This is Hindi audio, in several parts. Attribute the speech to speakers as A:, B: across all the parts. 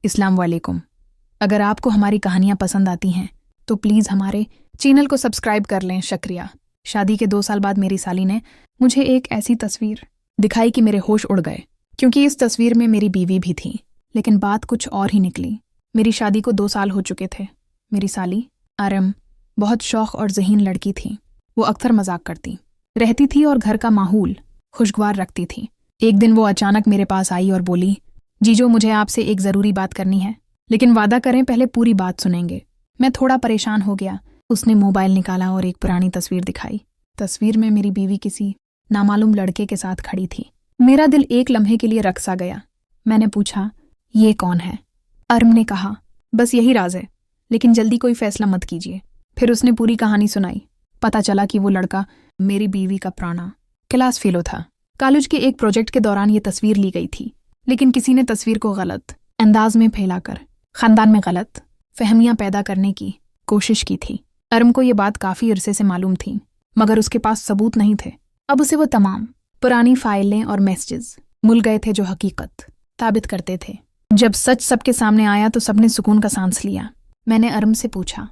A: अस्सलाम वालेकुम। अगर आपको हमारी कहानियाँ पसंद आती हैं तो प्लीज़ हमारे चैनल को सब्सक्राइब कर लें। शुक्रिया। शादी के 2 साल बाद मेरी साली ने मुझे एक ऐसी तस्वीर दिखाई कि मेरे होश उड़ गए, क्योंकि इस तस्वीर में मेरी बीवी भी थी। लेकिन बात कुछ और ही निकली। मेरी शादी को 2 साल हो चुके थे। मेरी साली आरम बहुत शौक और ज़हीन लड़की थी। वो अक्सर मजाक करती रहती थी और घर का माहौल खुशगवार रखती थी। एक दिन वो अचानक मेरे पास आई और बोली, जीजो मुझे आपसे एक ज़रूरी बात करनी है, लेकिन वादा करें पहले पूरी बात सुनेंगे। मैं थोड़ा परेशान हो गया। उसने मोबाइल निकाला और एक पुरानी तस्वीर दिखाई। तस्वीर में मेरी बीवी किसी नामालूम लड़के के साथ खड़ी थी। मेरा दिल एक लम्हे के लिए रक सा गया। मैंने पूछा, ये कौन है? अरम ने कहा, बस यही राज है, लेकिन जल्दी कोई फैसला मत कीजिए। फिर उसने पूरी कहानी सुनाई। पता चला कि वो लड़का मेरी बीवी का पुराना क्लास फेलो था। कॉलेज के एक प्रोजेक्ट के दौरान ये तस्वीर ली गई थी, लेकिन किसी ने तस्वीर को गलत अंदाज में फैलाकर खानदान में गलत फहमियां पैदा करने की कोशिश की थी। अरम को ये बात काफ़ी अरसे से मालूम थी, मगर उसके पास सबूत नहीं थे। अब उसे वो तमाम पुरानी फाइलें और मैसेजेस मिल गए थे जो हकीकत साबित करते थे। जब सच सबके सामने आया तो सबने सुकून का सांस लिया। मैंने अरम से पूछा,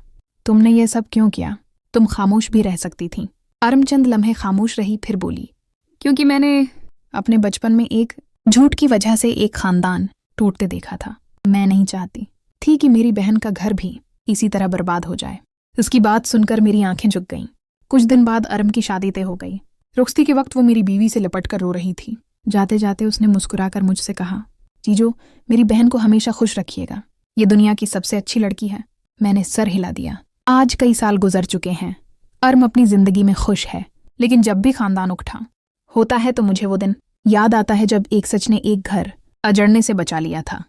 A: तुमने ये सब क्यों किया? तुम खामोश भी रह सकती थी। अरम चंद लम्हे खामोश रही, फिर बोली, क्योंकि मैंने अपने बचपन में एक झूठ की वजह से एक खानदान टूटते देखा था। मैं नहीं चाहती थी कि मेरी बहन का घर भी इसी तरह बर्बाद हो जाए। उसकी बात सुनकर मेरी आंखें झुक गईं। कुछ दिन बाद अरम की शादी तय हो गई। रुखसती के वक्त वो मेरी बीवी से लिपट कर रो रही थी। जाते जाते उसने मुस्कुराकर मुझसे कहा, जीजो मेरी बहन को हमेशा खुश रखिएगा, ये दुनिया की सबसे अच्छी लड़की है। मैंने सर हिला दिया। आज कई साल गुजर चुके हैं। अरम अपनी जिंदगी में खुश है, लेकिन जब भी खानदान उठा होता है तो मुझे वो दिन याद आता है जब एक सच ने एक घर अजड़ने से बचा लिया था।